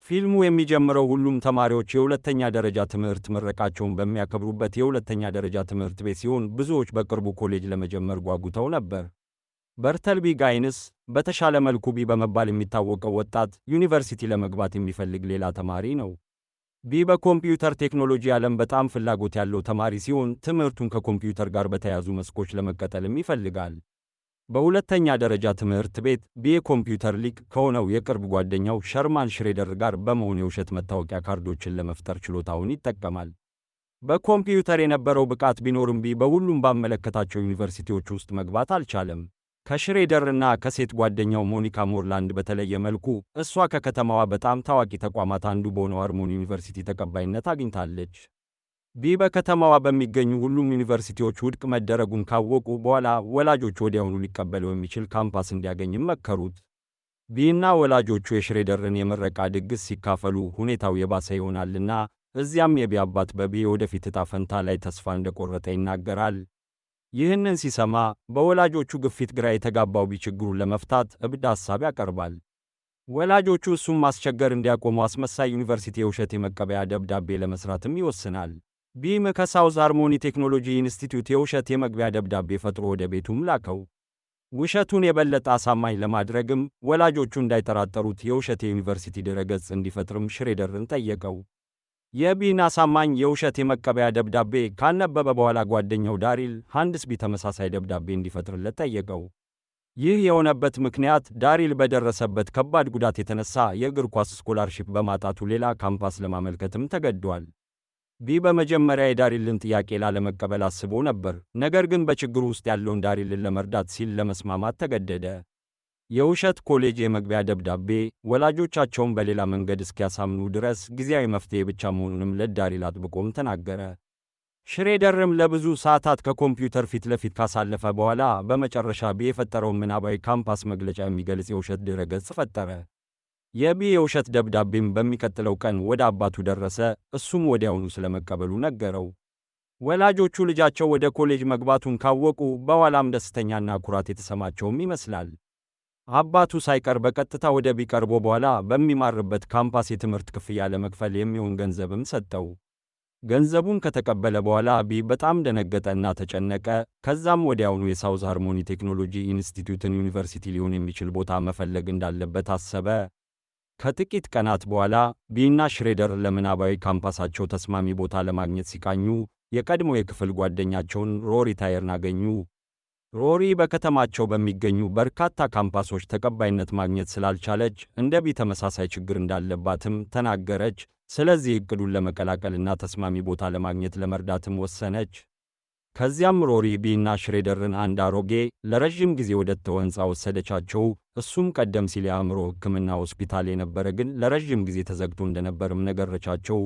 ፊልሙ የሚጀምረው ሁሉም ተማሪዎች የሁለተኛ ደረጃ ትምህርት ምረቃቸውን በሚያከብሩበት የሁለተኛ ደረጃ ትምህርት ቤት ሲሆን ብዙዎች በቅርቡ ኮሌጅ ለመጀመር ጓጉተው ነበር። በርተልቢ ጋይንስ በተሻለ መልኩ ቢ በመባል የሚታወቀው ወጣት ዩኒቨርሲቲ ለመግባት የሚፈልግ ሌላ ተማሪ ነው። ቢ በኮምፒውተር ቴክኖሎጂ ዓለም በጣም ፍላጎት ያለው ተማሪ ሲሆን ትምህርቱን ከኮምፒውተር ጋር በተያያዙ መስኮች ለመቀጠልም ይፈልጋል። በሁለተኛ ደረጃ ትምህርት ቤት ቢ የኮምፒውተር ሊቅ ከሆነው የቅርብ ጓደኛው ሸርማን ሽሬደር ጋር በመሆን የውሸት መታወቂያ ካርዶችን ለመፍጠር ችሎታውን ይጠቀማል። በኮምፒውተር የነበረው ብቃት ቢኖርም ቢ በሁሉም ባመለከታቸው ዩኒቨርሲቲዎች ውስጥ መግባት አልቻለም። ከሽሬደርና ከሴት ጓደኛው ሞኒካ ሞርላንድ በተለየ መልኩ እሷ ከከተማዋ በጣም ታዋቂ ተቋማት አንዱ በሆነው ሃርሞኒ ዩኒቨርሲቲ ተቀባይነት አግኝታለች። ቢ በከተማዋ በሚገኙ ሁሉም ዩኒቨርሲቲዎች ውድቅ መደረጉን ካወቁ በኋላ ወላጆቹ ወዲያውኑ ሊቀበለው የሚችል ካምፓስ እንዲያገኝም መከሩት። ቢና ወላጆቹ የሽሬደርን የምረቃ ድግስ ሲካፈሉ ሁኔታው የባሰ ይሆናልና እዚያም የቢ አባት በቢ የወደፊት ዕጣ ፈንታ ላይ ተስፋ እንደቆረጠ ይናገራል። ይህንን ሲሰማ በወላጆቹ ግፊት ግራ የተጋባው ቢ ችግሩን ለመፍታት እብድ ሐሳብ ያቀርባል። ወላጆቹ እሱም ማስቸገር እንዲያቆሙ አስመሳይ ዩኒቨርሲቲ የውሸት የመቀበያ ደብዳቤ ለመስራትም ይወስናል። ቢም ከሳውዝ ሃርሞኒ ቴክኖሎጂ ኢንስቲትዩት የውሸት የመግቢያ ደብዳቤ ፈጥሮ ወደ ቤቱም ላከው። ውሸቱን የበለጠ አሳማኝ ለማድረግም ወላጆቹ እንዳይጠራጠሩት የውሸት የዩኒቨርሲቲ ድረገጽ እንዲፈጥርም ሽሬደርን ጠየቀው። የቢን አሳማኝ የውሸት የመቀበያ ደብዳቤ ካነበበ በኋላ ጓደኛው ዳሪል ሃንድስቢ ተመሳሳይ ደብዳቤ እንዲፈጥርለት ጠየቀው። ይህ የሆነበት ምክንያት ዳሪል በደረሰበት ከባድ ጉዳት የተነሳ የእግር ኳስ ስኮላርሺፕ በማጣቱ ሌላ ካምፓስ ለማመልከትም ተገዷል። ቢ በመጀመሪያ የዳሪልን ጥያቄ ላለመቀበል አስቦ ነበር፣ ነገር ግን በችግሩ ውስጥ ያለውን ዳሪልን ለመርዳት ሲል ለመስማማት ተገደደ። የውሸት ኮሌጅ የመግቢያ ደብዳቤ ወላጆቻቸውን በሌላ መንገድ እስኪያሳምኑ ድረስ ጊዜያዊ መፍትሄ ብቻ መሆኑንም ለዳሪል አጥብቆም ተናገረ። ሽሬደርም ለብዙ ሰዓታት ከኮምፒውተር ፊት ለፊት ካሳለፈ በኋላ በመጨረሻ ቢ የፈጠረውን ምናባዊ ካምፓስ መግለጫ የሚገልጽ የውሸት ድረገጽ ፈጠረ። የቢ የውሸት ደብዳቤም በሚቀጥለው ቀን ወደ አባቱ ደረሰ፣ እሱም ወዲያውኑ ስለመቀበሉ ነገረው። ወላጆቹ ልጃቸው ወደ ኮሌጅ መግባቱን ካወቁ በኋላም ደስተኛና ኩራት የተሰማቸውም ይመስላል። አባቱ ሳይቀር በቀጥታ ወደ ቢ ቀርቦ በኋላ በሚማርበት ካምፓስ የትምህርት ክፍያ ለመክፈል የሚሆን ገንዘብም ሰጠው። ገንዘቡን ከተቀበለ በኋላ ቢ በጣም ደነገጠና ተጨነቀ። ከዛም ወዲያውኑ የሳውዝ ሃርሞኒ ቴክኖሎጂ ኢንስቲትዩትን ዩኒቨርሲቲ ሊሆን የሚችል ቦታ መፈለግ እንዳለበት አሰበ። ከጥቂት ቀናት በኋላ ቢና ሽሬደር ለምናባዊ ካምፓሳቸው ተስማሚ ቦታ ለማግኘት ሲቃኙ የቀድሞ የክፍል ጓደኛቸውን ሮሪ ታየርን አገኙ። ሮሪ በከተማቸው በሚገኙ በርካታ ካምፓሶች ተቀባይነት ማግኘት ስላልቻለች እንደ ቢ ተመሳሳይ ችግር እንዳለባትም ተናገረች። ስለዚህ እቅዱን ለመቀላቀልና ተስማሚ ቦታ ለማግኘት ለመርዳትም ወሰነች። ከዚያም ሮሪ ቢና ሽሬደርን አንድ አሮጌ ለረጅም ጊዜ ወደ ተወ ሕንፃ ወሰደቻቸው። እሱም ቀደም ሲል የአእምሮ ሕክምና ሆስፒታል የነበረ ግን ለረጅም ጊዜ ተዘግቶ እንደነበርም ነገረቻቸው።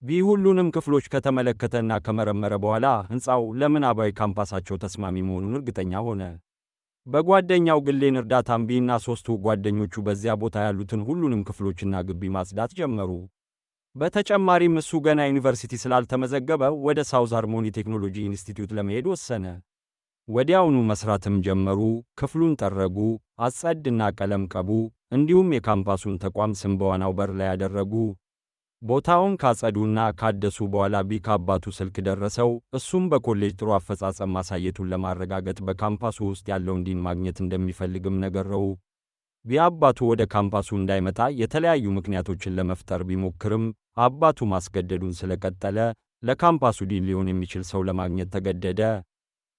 ቢ ሁሉንም ክፍሎች ከተመለከተና ከመረመረ በኋላ ሕንፃው ለምናባዊ ካምፓሳቸው ተስማሚ መሆኑን እርግጠኛ ሆነ። በጓደኛው ግሌን እርዳታም ቢና ሦስቱ ጓደኞቹ በዚያ ቦታ ያሉትን ሁሉንም ክፍሎችና ግቢ ማጽዳት ጀመሩ። በተጨማሪም እሱ ገና ዩኒቨርሲቲ ስላልተመዘገበ ወደ ሳውዝ ሃርሞኒ ቴክኖሎጂ ኢንስቲትዩት ለመሄድ ወሰነ። ወዲያውኑ መስራትም ጀመሩ። ክፍሉን ጠረጉ፣ አጸድና ቀለም ቀቡ፣ እንዲሁም የካምፓሱን ተቋም ስም በዋናው በር ላይ ያደረጉ። ቦታውን ካጸዱና ካደሱ በኋላ ቢ ከአባቱ ስልክ ደረሰው። እሱም በኮሌጅ ጥሩ አፈጻጸም ማሳየቱን ለማረጋገጥ በካምፓሱ ውስጥ ያለውን ዲን ማግኘት እንደሚፈልግም ነገረው። ቢ አባቱ ወደ ካምፓሱ እንዳይመጣ የተለያዩ ምክንያቶችን ለመፍጠር ቢሞክርም አባቱ ማስገደዱን ስለቀጠለ ለካምፓሱ ዲን ሊሆን የሚችል ሰው ለማግኘት ተገደደ።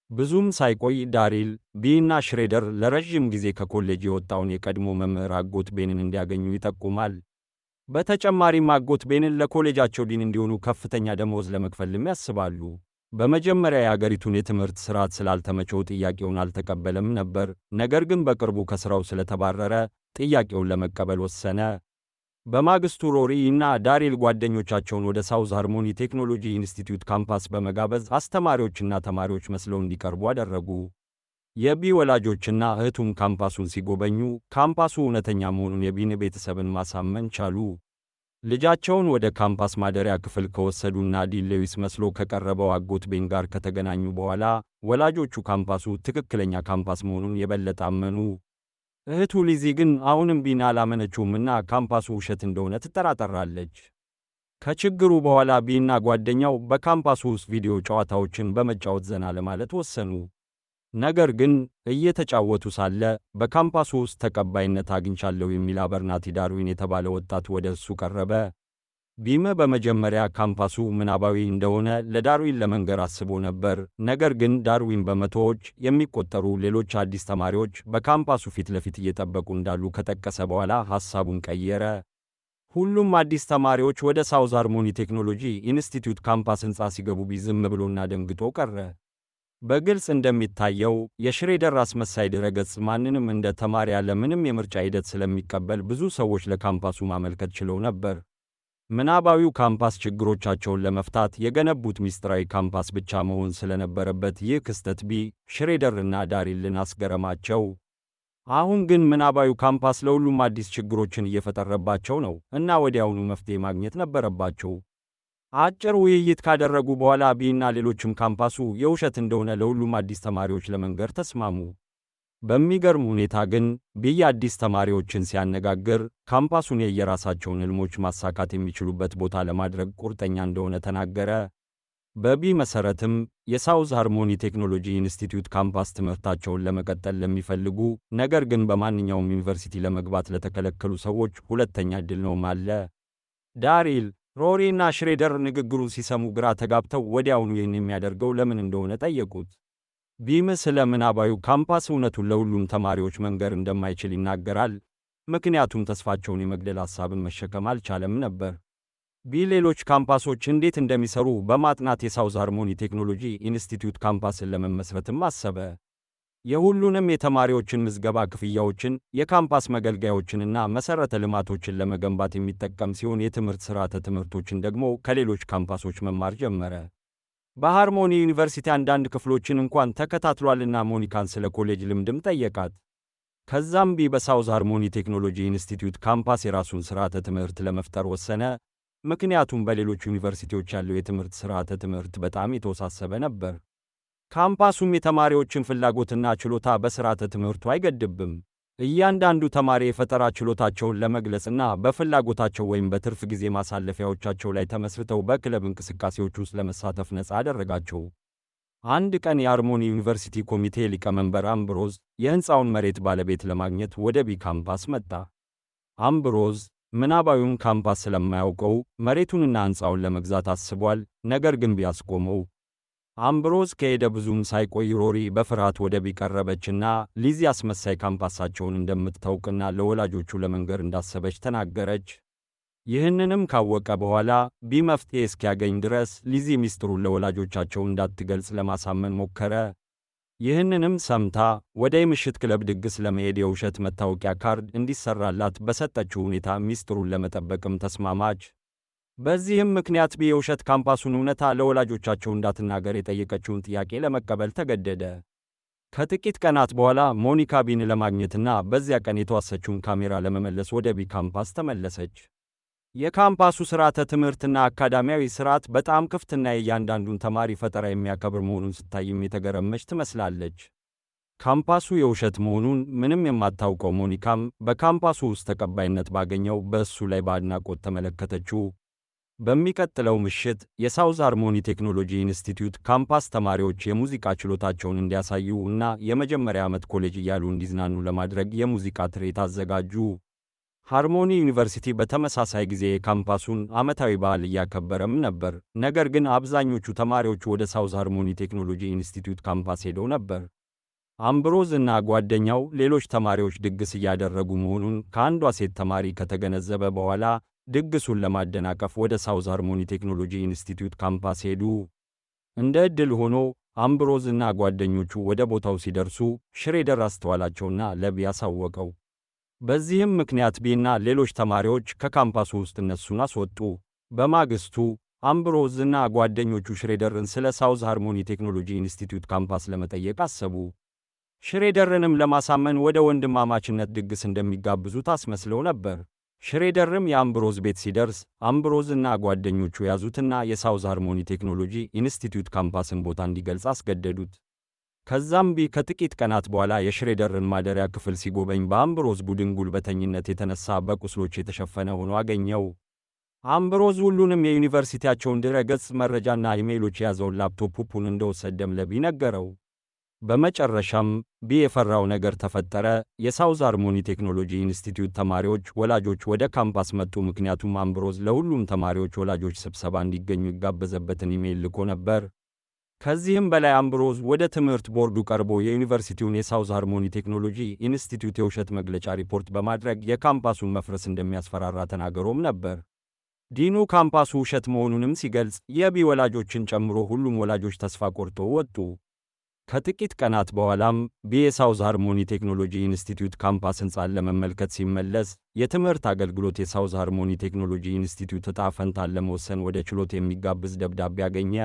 ብዙም ሳይቆይ ዳሪል ቢና ሽሬደር ለረጅም ጊዜ ከኮሌጅ የወጣውን የቀድሞ መምህር አጎት ቤንን እንዲያገኙ ይጠቁማል። በተጨማሪም አጎት ቤንን ለኮሌጃቸው ዲን እንዲሆኑ ከፍተኛ ደመወዝ ለመክፈልም ያስባሉ። በመጀመሪያ የአገሪቱን የትምህርት ስርዓት ስላልተመቸው ጥያቄውን አልተቀበለም ነበር፣ ነገር ግን በቅርቡ ከሥራው ስለተባረረ ጥያቄውን ለመቀበል ወሰነ። በማግስቱ ሮሪ እና ዳሪል ጓደኞቻቸውን ወደ ሳውዝ ሃርሞኒ ቴክኖሎጂ ኢንስቲትዩት ካምፓስ በመጋበዝ አስተማሪዎችና ተማሪዎች መስለው እንዲቀርቡ አደረጉ። የቢ ወላጆችና እህቱም ካምፓሱን ሲጎበኙ ካምፓሱ እውነተኛ መሆኑን የቢን ቤተሰብን ማሳመን ቻሉ። ልጃቸውን ወደ ካምፓስ ማደሪያ ክፍል ከወሰዱና ዲን ሌዊስ መስሎ ከቀረበው አጎት ቤን ጋር ከተገናኙ በኋላ ወላጆቹ ካምፓሱ ትክክለኛ ካምፓስ መሆኑን የበለጠ አመኑ። እህቱ ሊዚ ግን አሁንም ቢን አላመነችውምና ካምፓሱ ውሸት እንደሆነ ትጠራጠራለች። ከችግሩ በኋላ ቢና ጓደኛው በካምፓሱ ውስጥ ቪዲዮ ጨዋታዎችን በመጫወት ዘና ለማለት ወሰኑ። ነገር ግን እየተጫወቱ ሳለ በካምፓሱ ውስጥ ተቀባይነት አግኝቻለሁ የሚል አበርናቲ ዳርዊን የተባለ ወጣት ወደ እሱ ቀረበ። ቢም በመጀመሪያ ካምፓሱ ምናባዊ እንደሆነ ለዳርዊን ለመንገር አስቦ ነበር። ነገር ግን ዳርዊን በመቶዎች የሚቆጠሩ ሌሎች አዲስ ተማሪዎች በካምፓሱ ፊት ለፊት እየጠበቁ እንዳሉ ከጠቀሰ በኋላ ሐሳቡን ቀየረ። ሁሉም አዲስ ተማሪዎች ወደ ሳውዝ ሃርሞኒ ቴክኖሎጂ ኢንስቲትዩት ካምፓስ ሕንፃ ሲገቡ ዝም ብሎና ደንግጦ ቀረ። በግልጽ እንደሚታየው የሽሬደር አስመሳይ ድረገጽ ማንንም እንደ ተማሪ ያለ ምንም የምርጫ ሂደት ስለሚቀበል ብዙ ሰዎች ለካምፓሱ ማመልከት ችለው ነበር። ምናባዊው ካምፓስ ችግሮቻቸውን ለመፍታት የገነቡት ሚስጥራዊ ካምፓስ ብቻ መሆን ስለነበረበት ይህ ክስተት ሽሬደርና ዳሪልን አስገረማቸው። አሁን ግን ምናባዊው ካምፓስ ለሁሉም አዲስ ችግሮችን እየፈጠረባቸው ነው እና ወዲያውኑ መፍትሄ ማግኘት ነበረባቸው። አጭር ውይይት ካደረጉ በኋላ ቢና ሌሎችም ካምፓሱ የውሸት እንደሆነ ለሁሉም አዲስ ተማሪዎች ለመንገር ተስማሙ። በሚገርም ሁኔታ ግን ቢይ አዲስ ተማሪዎችን ሲያነጋግር ካምፓሱን የየራሳቸውን ሕልሞች ማሳካት የሚችሉበት ቦታ ለማድረግ ቁርጠኛ እንደሆነ ተናገረ። በቢ መሰረትም የሳውዝ ሃርሞኒ ቴክኖሎጂ ኢንስቲትዩት ካምፓስ ትምህርታቸውን ለመቀጠል ለሚፈልጉ ነገር ግን በማንኛውም ዩኒቨርሲቲ ለመግባት ለተከለከሉ ሰዎች ሁለተኛ ዕድል ነው አለ። ዳሪል፣ ሮሪ እና ሽሬደር ንግግሩን ሲሰሙ ግራ ተጋብተው ወዲያውኑ ይህን የሚያደርገው ለምን እንደሆነ ጠየቁት። ቢም ስለ ምናባዊው ካምፓስ እውነቱን ለሁሉም ተማሪዎች መንገር እንደማይችል ይናገራል፣ ምክንያቱም ተስፋቸውን የመግደል ሐሳብን መሸከም አልቻለም ነበር። ቢ ሌሎች ካምፓሶች እንዴት እንደሚሰሩ በማጥናት የሳውዝ ሃርሞኒ ቴክኖሎጂ ኢንስቲትዩት ካምፓስን ለመመስረትም አሰበ። የሁሉንም የተማሪዎችን ምዝገባ ክፍያዎችን፣ የካምፓስ መገልገያዎችንና መሠረተ ልማቶችን ለመገንባት የሚጠቀም ሲሆን የትምህርት ሥርዓተ ትምህርቶችን ደግሞ ከሌሎች ካምፓሶች መማር ጀመረ። በሃርሞኒ ዩኒቨርሲቲ አንዳንድ ክፍሎችን እንኳን ተከታትሏልና ሞኒካን ስለ ኮሌጅ ልምድም ጠየቃት። ከዛም ቢ በሳውዝ ሃርሞኒ ቴክኖሎጂ ኢንስቲትዩት ካምፓስ የራሱን ሥርዓተ ትምህርት ለመፍጠር ወሰነ፣ ምክንያቱም በሌሎች ዩኒቨርሲቲዎች ያለው የትምህርት ሥርዓተ ትምህርት በጣም የተወሳሰበ ነበር። ካምፓሱም የተማሪዎችን ፍላጎትና ችሎታ በሥርዓተ ትምህርቱ አይገድብም። እያንዳንዱ ተማሪ የፈጠራ ችሎታቸውን ለመግለጽና በፍላጎታቸው ወይም በትርፍ ጊዜ ማሳለፊያዎቻቸው ላይ ተመስርተው በክለብ እንቅስቃሴዎች ውስጥ ለመሳተፍ ነፃ አደረጋቸው። አንድ ቀን የሃርሞኒ ዩኒቨርሲቲ ኮሚቴ ሊቀመንበር አምብሮዝ የሕንፃውን መሬት ባለቤት ለማግኘት ወደ ቢ ካምፓስ መጣ። አምብሮዝ ምናባዊውን ካምፓስ ስለማያውቀው መሬቱንና ሕንፃውን ለመግዛት አስቧል፣ ነገር ግን ቢያስቆመው። አምብሮዝ ከሄደ ብዙም ሳይቆይ ሮሪ በፍርሃት ወደ ቢ ቀረበችና ሊዚ አስመሳይ ካምፓሳቸውን እንደምታውቅና ለወላጆቹ ለመንገር እንዳሰበች ተናገረች። ይህንንም ካወቀ በኋላ ቢ መፍትሄ እስኪያገኝ ድረስ ሊዚ ሚስጥሩን ለወላጆቻቸው እንዳትገልጽ ለማሳመን ሞከረ። ይህንንም ሰምታ ወደ የምሽት ክለብ ድግስ ለመሄድ የውሸት መታወቂያ ካርድ እንዲሰራላት በሰጠችው ሁኔታ ሚስጥሩን ለመጠበቅም ተስማማች። በዚህም ምክንያት ቢ የውሸት ካምፓሱን እውነታ ለወላጆቻቸው እንዳትናገር የጠየቀችውን ጥያቄ ለመቀበል ተገደደ። ከጥቂት ቀናት በኋላ ሞኒካ ቢን ለማግኘትና በዚያ ቀን የተዋሰችውን ካሜራ ለመመለስ ወደ ቢ ካምፓስ ተመለሰች። የካምፓሱ ሥርዓተ ትምህርትና አካዳሚያዊ ሥርዓት በጣም ክፍትና የእያንዳንዱን ተማሪ ፈጠራ የሚያከብር መሆኑን ስታይም የተገረመች ትመስላለች። ካምፓሱ የውሸት መሆኑን ምንም የማታውቀው ሞኒካም በካምፓሱ ውስጥ ተቀባይነት ባገኘው በእሱ ላይ በአድናቆት ተመለከተችው። በሚቀጥለው ምሽት የሳውዝ ሃርሞኒ ቴክኖሎጂ ኢንስቲትዩት ካምፓስ ተማሪዎች የሙዚቃ ችሎታቸውን እንዲያሳዩ እና የመጀመሪያ ዓመት ኮሌጅ እያሉ እንዲዝናኑ ለማድረግ የሙዚቃ ትርኢት አዘጋጁ። ሃርሞኒ ዩኒቨርሲቲ በተመሳሳይ ጊዜ የካምፓሱን ዓመታዊ በዓል እያከበረም ነበር፣ ነገር ግን አብዛኞቹ ተማሪዎች ወደ ሳውዝ ሃርሞኒ ቴክኖሎጂ ኢንስቲትዩት ካምፓስ ሄደው ነበር። አምብሮዝ እና ጓደኛው ሌሎች ተማሪዎች ድግስ እያደረጉ መሆኑን ከአንዷ ሴት ተማሪ ከተገነዘበ በኋላ ድግሱን ለማደናቀፍ ወደ ሳውዝ ሃርሞኒ ቴክኖሎጂ ኢንስቲትዩት ካምፓስ ሄዱ። እንደ ዕድል ሆኖ አምብሮዝ እና ጓደኞቹ ወደ ቦታው ሲደርሱ ሽሬደር አስተዋላቸውና ለቢ አሳወቀው። በዚህም ምክንያት ቢና ሌሎች ተማሪዎች ከካምፓሱ ውስጥ እነሱን አስወጡ። በማግስቱ አምብሮዝ እና ጓደኞቹ ሽሬደርን ስለ ሳውዝ ሃርሞኒ ቴክኖሎጂ ኢንስቲትዩት ካምፓስ ለመጠየቅ አሰቡ። ሽሬደርንም ለማሳመን ወደ ወንድማማችነት ድግስ እንደሚጋብዙት አስመስለው ነበር። ሽሬደርም የአምብሮዝ ቤት ሲደርስ አምብሮዝ እና ጓደኞቹ ያዙትና የሳውዝ ሃርሞኒ ቴክኖሎጂ ኢንስቲትዩት ካምፓስን ቦታ እንዲገልጽ አስገደዱት። ከዛም ቢ ከጥቂት ቀናት በኋላ የሽሬደርን ማደሪያ ክፍል ሲጎበኝ በአምብሮዝ ቡድን ጉልበተኝነት የተነሳ በቁስሎች የተሸፈነ ሆኖ አገኘው። አምብሮዝ ሁሉንም የዩኒቨርሲቲያቸውን ድረ-ገጽ መረጃና ኢሜይሎች የያዘውን ላፕቶፕ ፑፑን እንደወሰደም ለቢ ነገረው። በመጨረሻም ቢ የፈራው ነገር ተፈጠረ። የሳውዝ ሃርሞኒ ቴክኖሎጂ ኢንስቲትዩት ተማሪዎች ወላጆች ወደ ካምፓስ መጡ። ምክንያቱም አምብሮዝ ለሁሉም ተማሪዎች ወላጆች ስብሰባ እንዲገኙ ይጋበዘበትን ኢሜይል ልኮ ነበር። ከዚህም በላይ አምብሮዝ ወደ ትምህርት ቦርዱ ቀርቦ የዩኒቨርሲቲውን የሳውዝ ሃርሞኒ ቴክኖሎጂ ኢንስቲትዩት የውሸት መግለጫ ሪፖርት በማድረግ የካምፓሱን መፍረስ እንደሚያስፈራራ ተናግሮም ነበር። ዲኑ ካምፓሱ ውሸት መሆኑንም ሲገልጽ የቢ ወላጆችን ጨምሮ ሁሉም ወላጆች ተስፋ ቆርጠው ወጡ። ከጥቂት ቀናት በኋላም ቢ የሳውዝ ሃርሞኒ ቴክኖሎጂ ኢንስቲትዩት ካምፓስ ሕንፃን ለመመልከት ሲመለስ የትምህርት አገልግሎት የሳውዝ ሃርሞኒ ቴክኖሎጂ ኢንስቲትዩት ዕጣ ፈንታን ለመወሰን ወደ ችሎት የሚጋብዝ ደብዳቤ አገኘ።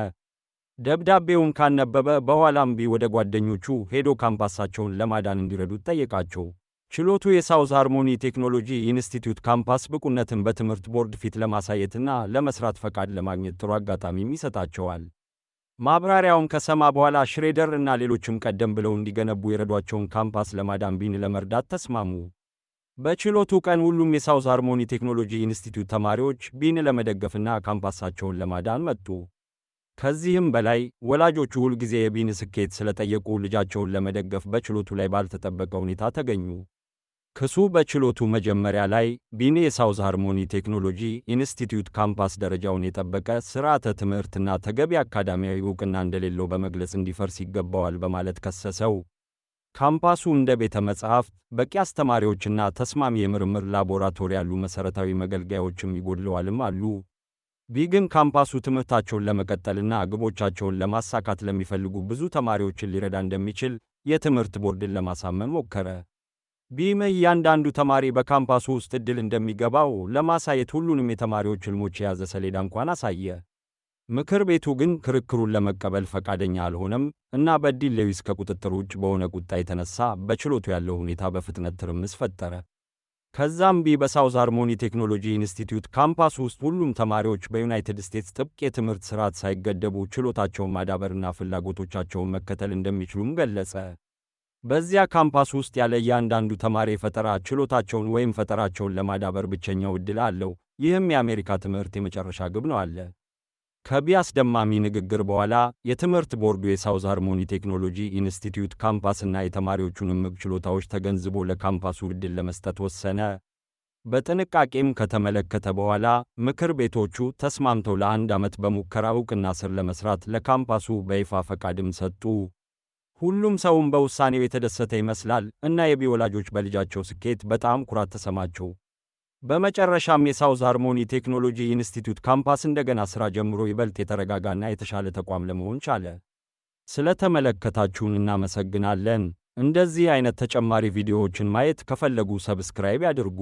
ደብዳቤውን ካነበበ በኋላም ቢ ወደ ጓደኞቹ ሄዶ ካምፓሳቸውን ለማዳን እንዲረዱት ጠየቃቸው። ችሎቱ የሳውዝ ሃርሞኒ ቴክኖሎጂ ኢንስቲትዩት ካምፓስ ብቁነትን በትምህርት ቦርድ ፊት ለማሳየትና ለመስራት ፈቃድ ለማግኘት ጥሩ አጋጣሚም ይሰጣቸዋል። ማብራሪያውን ከሰማ በኋላ ሽሬደር እና ሌሎችም ቀደም ብለው እንዲገነቡ የረዷቸውን ካምፓስ ለማዳን ቢን ለመርዳት ተስማሙ። በችሎቱ ቀን ሁሉም የሳውዝ ሃርሞኒ ቴክኖሎጂ ኢንስቲትዩት ተማሪዎች ቢን ለመደገፍና ካምፓሳቸውን ለማዳን መጡ። ከዚህም በላይ ወላጆቹ ሁልጊዜ የቢን ስኬት ስለጠየቁ ልጃቸውን ለመደገፍ በችሎቱ ላይ ባልተጠበቀ ሁኔታ ተገኙ። ክሱ በችሎቱ መጀመሪያ ላይ ቢን የሳውዝ ሃርሞኒ ቴክኖሎጂ ኢንስቲትዩት ካምፓስ ደረጃውን የጠበቀ ስርዓተ ትምህርትና ተገቢ አካዳሚያዊ ዕውቅና እንደሌለው በመግለጽ እንዲፈርስ ይገባዋል በማለት ከሰሰው። ካምፓሱ እንደ ቤተ መጻሕፍት፣ በቂ አስተማሪዎችና ተስማሚ የምርምር ላቦራቶሪ ያሉ መሠረታዊ መገልገያዎችም ይጎድለዋልም አሉ። ቢ ግን ካምፓሱ ትምህርታቸውን ለመቀጠልና ግቦቻቸውን ለማሳካት ለሚፈልጉ ብዙ ተማሪዎችን ሊረዳ እንደሚችል የትምህርት ቦርድን ለማሳመን ሞከረ። ቢም እያንዳንዱ ተማሪ በካምፓሱ ውስጥ ዕድል እንደሚገባው ለማሳየት ሁሉንም የተማሪዎች ሕልሞች የያዘ ሰሌዳ እንኳን አሳየ። ምክር ቤቱ ግን ክርክሩን ለመቀበል ፈቃደኛ አልሆነም እና በዲን ሌዊስ ከቁጥጥር ውጭ በሆነ ቁጣ የተነሳ በችሎቱ ያለው ሁኔታ በፍጥነት ትርምስ ፈጠረ። ከዛም ቢ በሳውዝ ሃርሞኒ ቴክኖሎጂ ኢንስቲትዩት ካምፓስ ውስጥ ሁሉም ተማሪዎች በዩናይትድ ስቴትስ ጥብቅ የትምህርት ሥርዓት ሳይገደቡ ችሎታቸውን ማዳበርና ፍላጎቶቻቸውን መከተል እንደሚችሉም ገለጸ። በዚያ ካምፓስ ውስጥ ያለ እያንዳንዱ ተማሪ የፈጠራ ችሎታቸውን ወይም ፈጠራቸውን ለማዳበር ብቸኛው ዕድል አለው። ይህም የአሜሪካ ትምህርት የመጨረሻ ግብ ነው አለ። ከቢ አስደማሚ ንግግር በኋላ የትምህርት ቦርዱ የሳውዝ ሃርሞኒ ቴክኖሎጂ ኢንስቲትዩት ካምፓስና የተማሪዎቹን እምቅ ችሎታዎች ተገንዝቦ ለካምፓሱ ዕድል ለመስጠት ወሰነ። በጥንቃቄም ከተመለከተ በኋላ ምክር ቤቶቹ ተስማምተው ለ1 ዓመት በሙከራ ዕውቅና ስር ለመስራት ለካምፓሱ በይፋ ፈቃድም ሰጡ። ሁሉም ሰውም በውሳኔው የተደሰተ ይመስላል እና የቢ ወላጆች በልጃቸው ስኬት በጣም ኩራት ተሰማቸው። በመጨረሻም የሳውዝ ሃርሞኒ ቴክኖሎጂ ኢንስቲትዩት ካምፓስ እንደገና ሥራ ጀምሮ ይበልጥ የተረጋጋና የተሻለ ተቋም ለመሆን ቻለ። ስለተመለከታችሁን እናመሰግናለን። እንደዚህ አይነት ተጨማሪ ቪዲዮዎችን ማየት ከፈለጉ ሰብስክራይብ ያድርጉ።